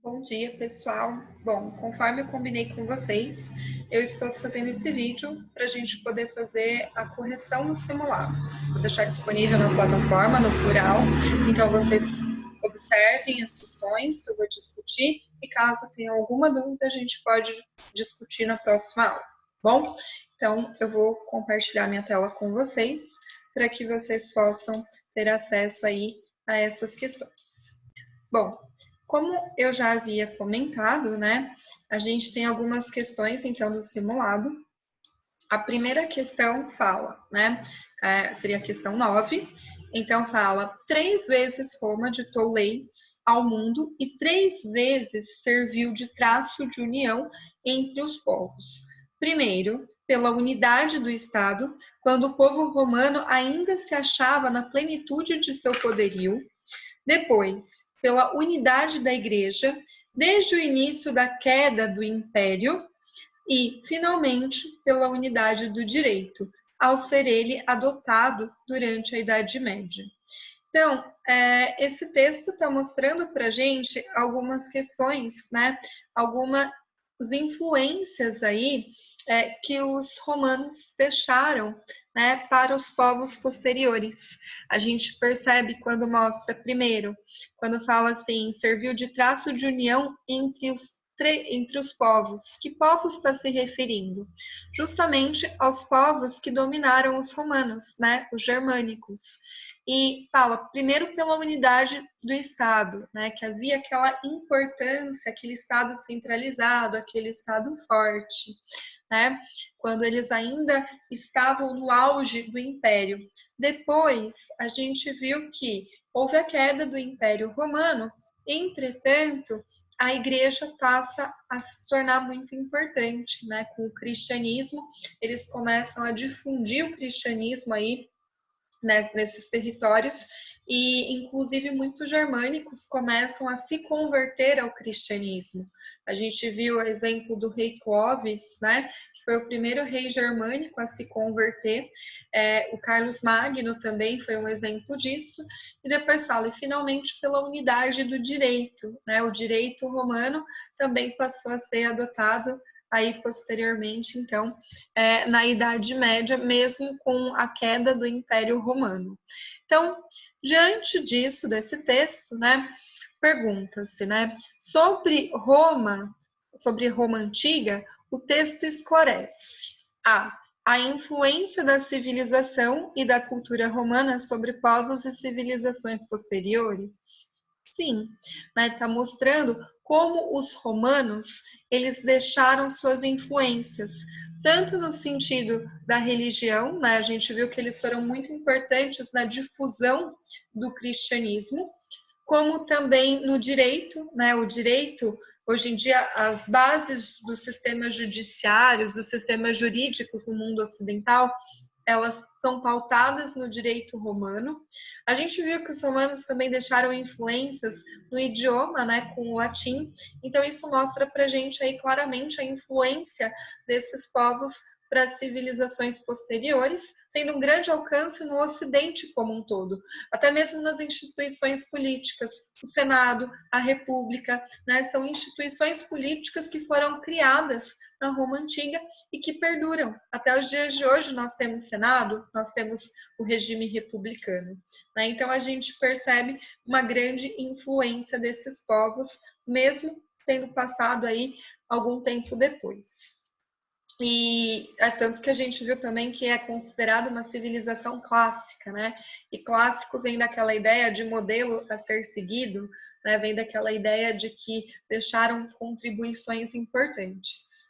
Bom dia, pessoal. Bom, conforme eu combinei com vocês, eu estou fazendo esse vídeo para a gente poder fazer a correção no simulado. Vou deixar disponível na plataforma, no plural, então vocês observem as questões que eu vou discutir e caso tenha alguma dúvida, a gente pode discutir na próxima aula, bom? Então, eu vou compartilhar minha tela com vocês para que vocês possam ter acesso aí a essas questões. Bom, como eu já havia comentado, né, a gente tem algumas questões, então, do simulado. A primeira questão fala, né, seria a questão 9, então fala, 3 vezes Roma ditou leis ao mundo e 3 vezes serviu de traço de união entre os povos. Primeiro, pela unidade do Estado, quando o povo romano ainda se achava na plenitude de seu poderio. Depois, pela unidade da Igreja, desde o início da queda do Império, e, finalmente, pela unidade do direito, ao ser ele adotado durante a Idade Média. Então, esse texto está mostrando para a gente algumas questões, né? Algumas influências aí que os romanos deixaram, né, para os povos posteriores. A gente percebe quando mostra, primeiro, quando fala assim, serviu de traço de união entre os povos. Que povos está se referindo? Justamente aos povos que dominaram os romanos, né, os germânicos. E fala, primeiro, pela unidade do Estado, né, que havia aquela importância, aquele Estado centralizado, aquele Estado forte, né, quando eles ainda estavam no auge do Império. Depois, a gente viu que houve a queda do Império Romano, entretanto, a Igreja passa a se tornar muito importante, né, com o cristianismo, eles começam a difundir o cristianismo aí, nesses territórios, e inclusive muitos germânicos começam a se converter ao cristianismo. A gente viu o exemplo do rei Clovis, né, que foi o primeiro rei germânico a se converter, o Carlos Magno também foi um exemplo disso, e depois fala, e finalmente pela unidade do direito, né, o direito romano também passou a ser adotado aí posteriormente, então, na Idade Média, mesmo com a queda do Império Romano. Então, diante disso, desse texto, né, pergunta-se, né, sobre Roma Antiga, o texto esclarece a influência da civilização e da cultura romana sobre povos e civilizações posteriores. Sim, né, está mostrando como os romanos eles deixaram suas influências, tanto no sentido da religião, né, a gente viu que eles foram muito importantes na difusão do cristianismo, como também no direito, né, o direito, hoje em dia, as bases dos sistemas judiciários, dos sistemas jurídicos no mundo ocidental, elas são pautadas no direito romano. A gente viu que os romanos também deixaram influências no idioma, né, com o latim. Então, isso mostra para a gente aí claramente a influência desses povos para as civilizações posteriores, tendo um grande alcance no Ocidente como um todo, até mesmo nas instituições políticas, o Senado, a República, né, são instituições políticas que foram criadas na Roma Antiga e que perduram. Até os dias de hoje nós temos Senado, nós temos o regime republicano, né? Então a gente percebe uma grande influência desses povos, mesmo tendo passado aí algum tempo depois. E é tanto que a gente viu também que é considerada uma civilização clássica, né? E clássico vem daquela ideia de modelo a ser seguido, né? Vem daquela ideia de que deixaram contribuições importantes.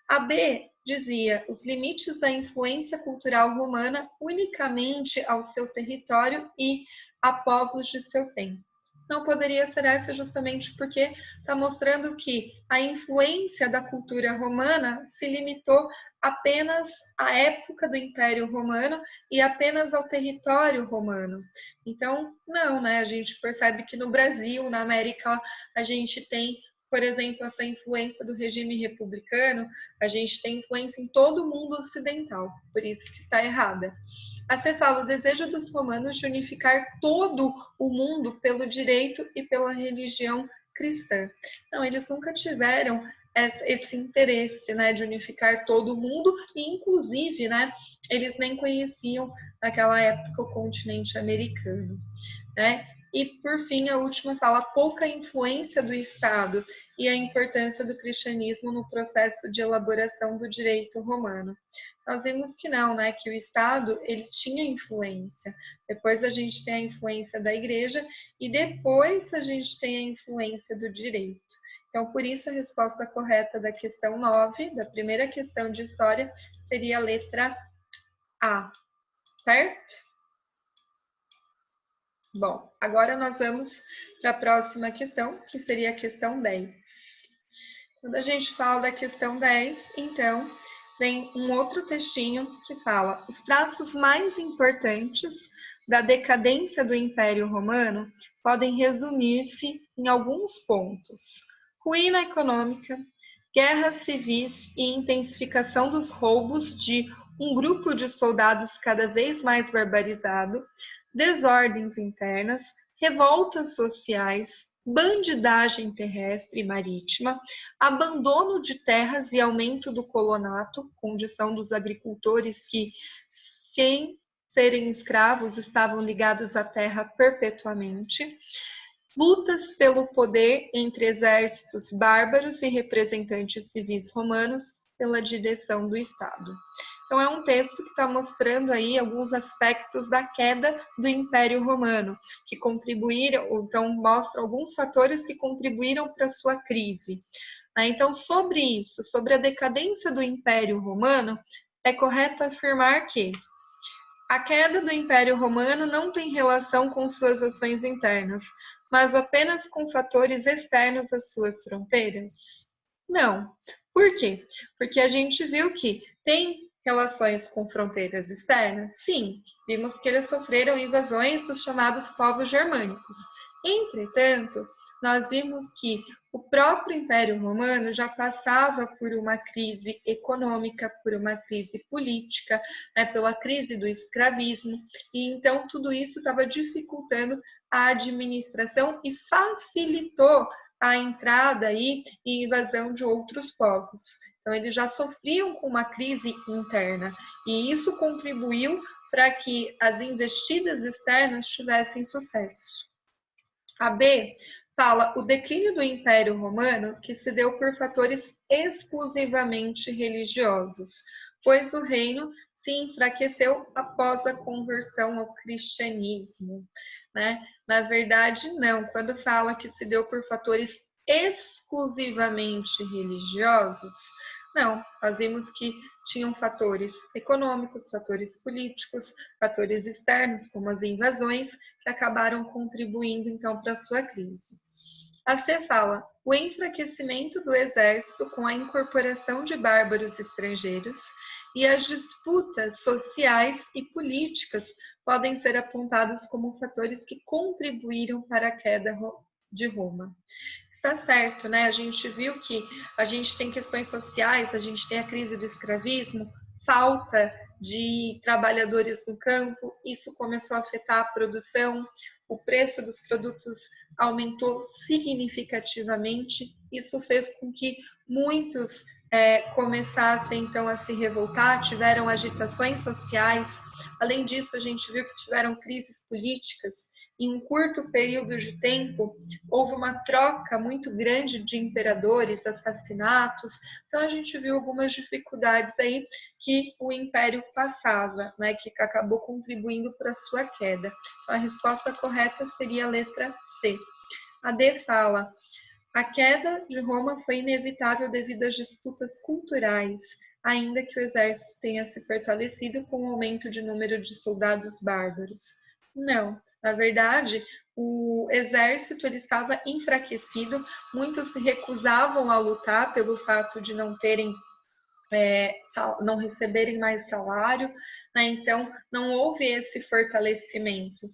A B dizia os limites da influência cultural romana unicamente ao seu território e a povos de seu tempo. Não poderia ser essa justamente porque está mostrando que a influência da cultura romana se limitou apenas à época do Império Romano e apenas ao território romano. Então, não, né? A gente percebe que no Brasil, na América, a gente tem, por exemplo, essa influência do regime republicano, a gente tem influência em todo o mundo ocidental, por isso que está errada. A C fala o desejo dos romanos de unificar todo o mundo pelo direito e pela religião cristã. Não, eles nunca tiveram esse interesse, né, de unificar todo mundo, e inclusive, né, eles nem conheciam naquela época o continente americano, né? E, por fim, a última fala pouca influência do Estado e a importância do cristianismo no processo de elaboração do direito romano. Nós vimos que não, né? Que o Estado, ele tinha influência. Depois a gente tem a influência da igreja e depois a gente tem a influência do direito. Então, por isso, a resposta correta da questão 9, da primeira questão de história, seria a letra A, certo? Bom, agora nós vamos para a próxima questão, que seria a questão 10. Quando a gente fala da questão 10, então, vem um outro textinho que fala: os traços mais importantes da decadência do Império Romano podem resumir-se em alguns pontos: ruína econômica, guerras civis e intensificação dos roubos de um grupo de soldados cada vez mais barbarizado, desordens internas, revoltas sociais, bandidagem terrestre e marítima, abandono de terras e aumento do colonato, condição dos agricultores que, sem serem escravos, estavam ligados à terra perpetuamente, lutas pelo poder entre exércitos bárbaros e representantes civis romanos pela direção do Estado. Então, é um texto que está mostrando aí alguns aspectos da queda do Império Romano, que contribuíram, então mostra alguns fatores que contribuíram para a sua crise. Então, sobre isso, sobre a decadência do Império Romano, é correto afirmar que a queda do Império Romano não tem relação com suas ações internas, mas apenas com fatores externos às suas fronteiras? Não. Por quê? Porque a gente viu que tem relações com fronteiras externas? Sim, vimos que eles sofreram invasões dos chamados povos germânicos. Entretanto, nós vimos que o próprio Império Romano já passava por uma crise econômica, por uma crise política, né, pela crise do escravismo, e então tudo isso estava dificultando a administração e facilitou a entrada e invasão de outros povos. Então, eles já sofriam com uma crise interna, e isso contribuiu para que as investidas externas tivessem sucesso. A B fala o declínio do Império Romano que se deu por fatores exclusivamente religiosos, pois o reino se enfraqueceu após a conversão ao cristianismo, né? Na verdade, não. Quando fala que se deu por fatores exclusivamente religiosos, não. Nós vimos que tinham fatores econômicos, fatores políticos, fatores externos, como as invasões, que acabaram contribuindo, então, para a sua crise. A C fala, o enfraquecimento do exército com a incorporação de bárbaros estrangeiros e as disputas sociais e políticas podem ser apontados como fatores que contribuíram para a queda de Roma. Está certo, né? A gente viu que a gente tem questões sociais, a gente tem a crise do escravismo, falta de trabalhadores no campo, isso começou a afetar a produção, o preço dos produtos aumentou significativamente, isso fez com que muitos começassem então a se revoltar, tiveram agitações sociais, além disso a gente viu que tiveram crises políticas, em um curto período de tempo, houve uma troca muito grande de imperadores, assassinatos, então a gente viu algumas dificuldades aí que o Império passava, né, que acabou contribuindo para a sua queda. Então, a resposta correta seria a letra C. A D fala, a queda de Roma foi inevitável devido às disputas culturais, ainda que o exército tenha se fortalecido com o aumento de número de soldados bárbaros. Não, na verdade, o exército ele estava enfraquecido, muitos se recusavam a lutar pelo fato de não terem não receberem mais salário, né? Então não houve esse fortalecimento,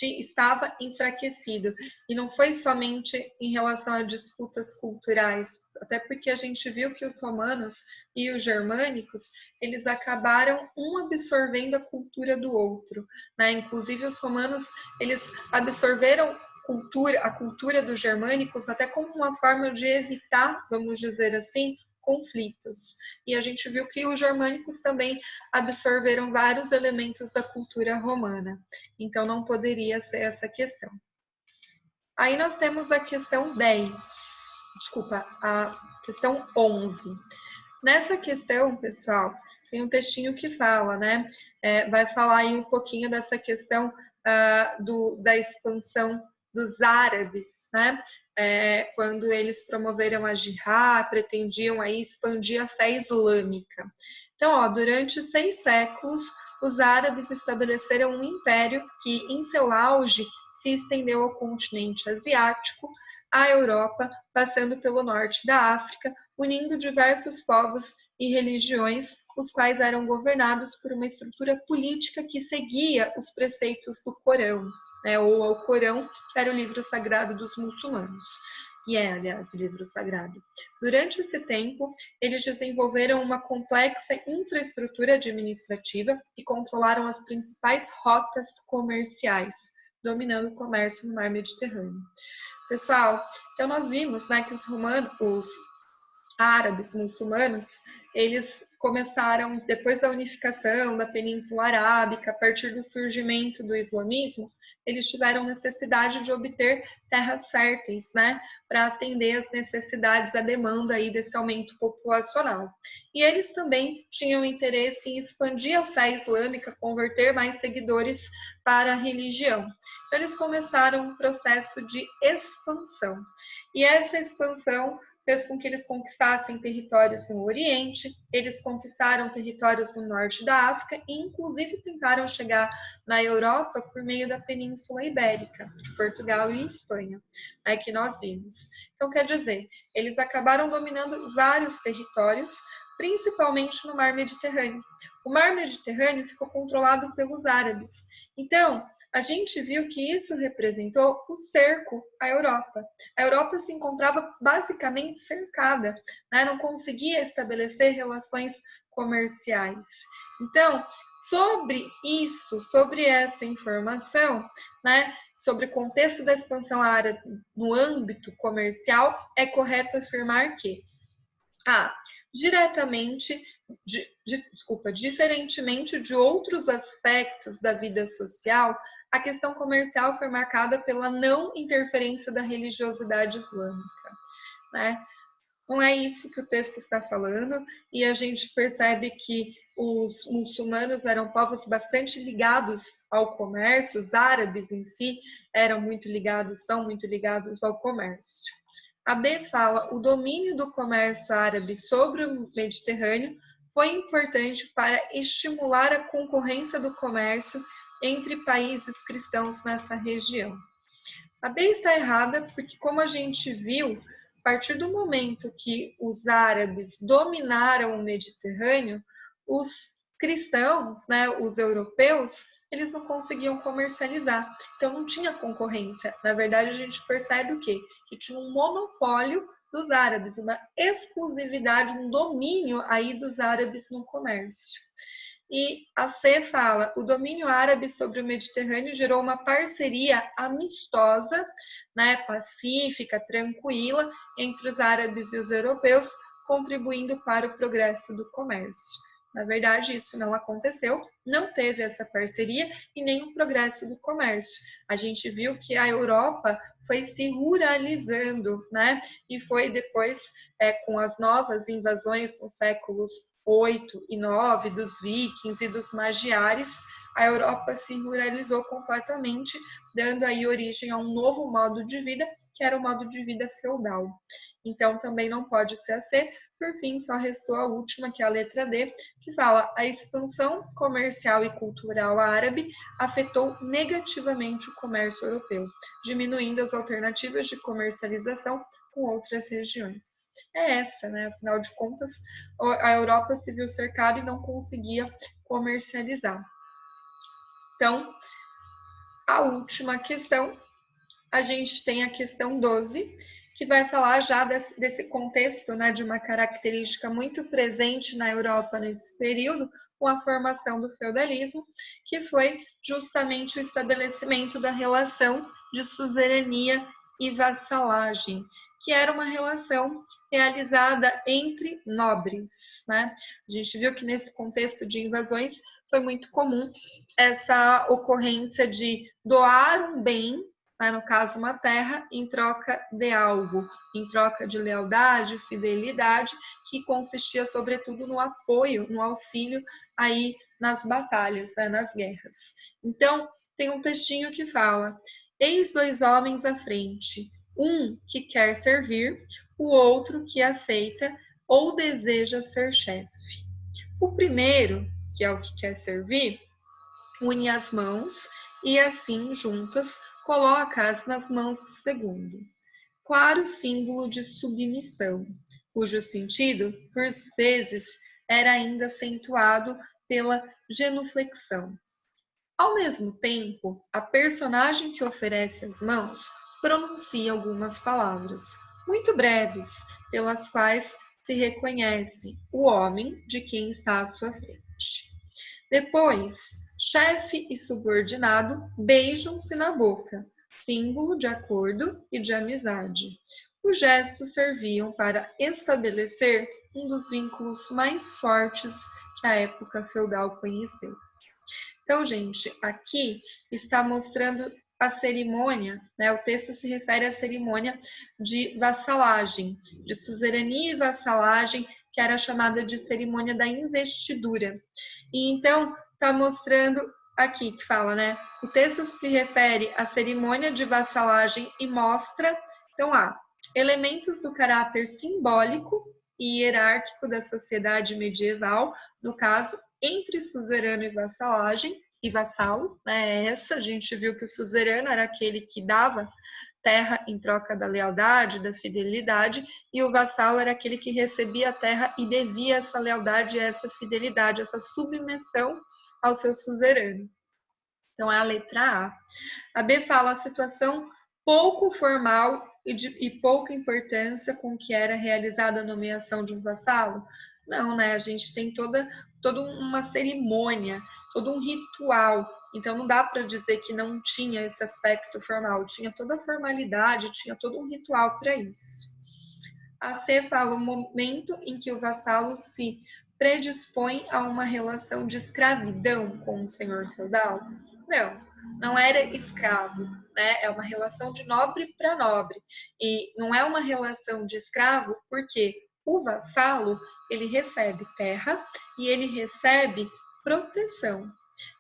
estava enfraquecido, e não foi somente em relação a disputas culturais, até porque a gente viu que os romanos e os germânicos, eles acabaram um absorvendo a cultura do outro, né? Inclusive os romanos, eles absorveram a cultura dos germânicos até como uma forma de evitar, vamos dizer assim, conflitos. E a gente viu que os germânicos também absorveram vários elementos da cultura romana. Então, não poderia ser essa questão. Aí nós temos a questão 10, desculpa, a questão 11. Nessa questão, pessoal, tem um textinho que fala, né? Vai falar aí um pouquinho dessa questão da expansão dos árabes, né? Quando eles promoveram a jihad, pretendiam aí expandir a fé islâmica. Então, ó, durante 6 séculos, os árabes estabeleceram um império que, em seu auge, se estendeu ao continente asiático, à Europa, passando pelo norte da África, unindo diversos povos e religiões, os quais eram governados por uma estrutura política que seguia os preceitos do Corão, né, ou ao Corão, que era o livro sagrado dos muçulmanos, que é, aliás, o livro sagrado. Durante esse tempo, eles desenvolveram uma complexa infraestrutura administrativa e controlaram as principais rotas comerciais, dominando o comércio no mar Mediterrâneo. Pessoal, então nós vimos, né, que os árabes muçulmanos, eles começaram, depois da unificação da Península Arábica, a partir do surgimento do islamismo, eles tiveram necessidade de obter terras férteis, né, para atender às necessidades, à demanda aí desse aumento populacional. E eles também tinham interesse em expandir a fé islâmica, converter mais seguidores para a religião. Então, eles começaram um processo de expansão. E essa expansão fez com que eles conquistassem territórios no Oriente, eles conquistaram territórios no norte da África e, inclusive, tentaram chegar na Europa por meio da Península Ibérica, de Portugal e Espanha, que nós vimos. Então, quer dizer, eles acabaram dominando vários territórios, principalmente no Mar Mediterrâneo. O Mar Mediterrâneo ficou controlado pelos árabes. Então, a gente viu que isso representou o cerco à Europa. A Europa se encontrava basicamente cercada, né? Não conseguia estabelecer relações comerciais. Então, sobre isso, sobre essa informação, né, sobre o contexto da expansão árabe no âmbito comercial, é correto afirmar que diferentemente de outros aspectos da vida social, a questão comercial foi marcada pela não interferência da religiosidade islâmica, né? Não é isso que o texto está falando, e a gente percebe que os muçulmanos eram povos bastante ligados ao comércio, os árabes em si eram muito ligados, são muito ligados ao comércio. A B fala, o domínio do comércio árabe sobre o Mediterrâneo foi importante para estimular a concorrência do comércio entre países cristãos nessa região. A B está errada porque, como a gente viu, a partir do momento que os árabes dominaram o Mediterrâneo, os cristãos, né, os europeus, eles não conseguiam comercializar. Então, não tinha concorrência. Na verdade, a gente percebe o quê? Que tinha um monopólio dos árabes, uma exclusividade, um domínio aí dos árabes no comércio. E a C fala, o domínio árabe sobre o Mediterrâneo gerou uma parceria amistosa, né, pacífica, tranquila, entre os árabes e os europeus, contribuindo para o progresso do comércio. Na verdade, isso não aconteceu, não teve essa parceria e nem o progresso do comércio. A gente viu que a Europa foi se ruralizando, né? E foi depois, com as novas invasões nos séculos 8 e 9, dos vikings e dos magiares, a Europa se ruralizou completamente, dando aí origem a um novo modo de vida, que era o modo de vida feudal. Então, também não pode ser a C. Por fim, só restou a última, que é a letra D, que fala a expansão comercial e cultural árabe afetou negativamente o comércio europeu, diminuindo as alternativas de comercialização com outras regiões. É essa, né? Afinal de contas, a Europa se viu cercada e não conseguia comercializar. Então, a última questão, a gente tem a questão 12, que vai falar já desse contexto, né, de uma característica muito presente na Europa nesse período, com a formação do feudalismo, que foi justamente o estabelecimento da relação de suzerania e vassalagem, que era uma relação realizada entre nobres, né? A gente viu que nesse contexto de invasões foi muito comum essa ocorrência de doar um bem, né, no caso uma terra, em troca de algo, em troca de lealdade, fidelidade, que consistia sobretudo no apoio, no auxílio aí nas batalhas, né, nas guerras. Então, tem um textinho que fala: eis dois homens à frente, um que quer servir, o outro que aceita ou deseja ser chefe. O primeiro, que é o que quer servir, une as mãos e assim, juntas, coloca-as nas mãos do segundo. Claro símbolo de submissão, cujo sentido, por vezes, era ainda acentuado pela genuflexão. Ao mesmo tempo, a personagem que oferece as mãos pronuncia algumas palavras, muito breves, pelas quais se reconhece o homem de quem está à sua frente. Depois, chefe e subordinado beijam-se na boca, símbolo de acordo e de amizade. Os gestos serviam para estabelecer um dos vínculos mais fortes que a época feudal conheceu. Então, gente, aqui está mostrando a cerimônia, né? O texto se refere à cerimônia de vassalagem, de suzerania e vassalagem, que era chamada de cerimônia da investidura. E então, está mostrando aqui que fala, né? O texto se refere à cerimônia de vassalagem e mostra, então, elementos do caráter simbólico e hierárquico da sociedade medieval, no caso, entre suzerano e vassalo, né? Essa a gente viu que o suzerano era aquele que dava terra em troca da lealdade, da fidelidade, e o vassalo era aquele que recebia a terra e devia essa lealdade, essa fidelidade, essa submissão ao seu suzerano. Então, é a letra A. A B fala a situação pouco formal e pouca importância com que era realizada a nomeação de um vassalo. Não, né? A gente tem toda uma cerimônia, todo um ritual. Então, não dá para dizer que não tinha esse aspecto formal. Tinha toda a formalidade, tinha todo um ritual para isso. A C fala o momento em que o vassalo se predispõe a uma relação de escravidão com o senhor feudal. Não era escravo, né? É uma relação de nobre para nobre. E não é uma relação de escravo porque o vassalo, ele recebe terra e ele recebe proteção,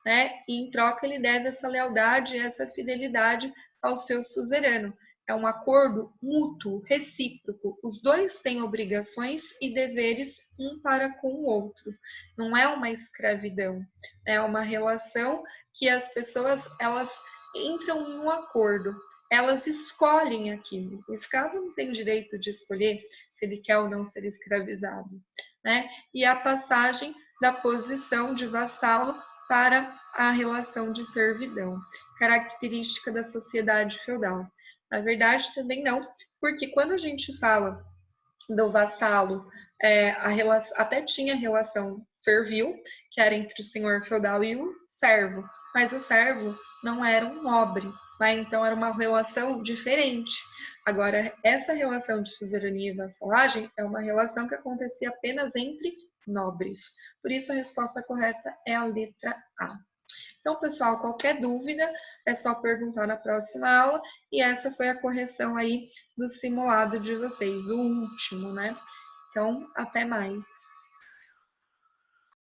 né? E em troca ele deve essa lealdade e essa fidelidade ao seu suzerano. É um acordo mútuo, recíproco. Os dois têm obrigações e deveres um para com o outro. Não é uma escravidão, é uma relação que as pessoas elas entram num acordo. Elas escolhem aquilo. O escravo não tem o direito de escolher se ele quer ou não ser escravizado, né? E a passagem da posição de vassalo para a relação de servidão, característica da sociedade feudal. Na verdade, também não, porque quando a gente fala do vassalo, até tinha relação servil, que era entre o senhor feudal e o servo, mas o servo não era um nobre, né? Então era uma relação diferente. Agora, essa relação de suzerania e vassalagem é uma relação que acontecia apenas entre nobres. Por isso, a resposta correta é a letra A. Então, pessoal, qualquer dúvida é só perguntar na próxima aula. E essa foi a correção aí do simulado de vocês, o último, né? Então, até mais.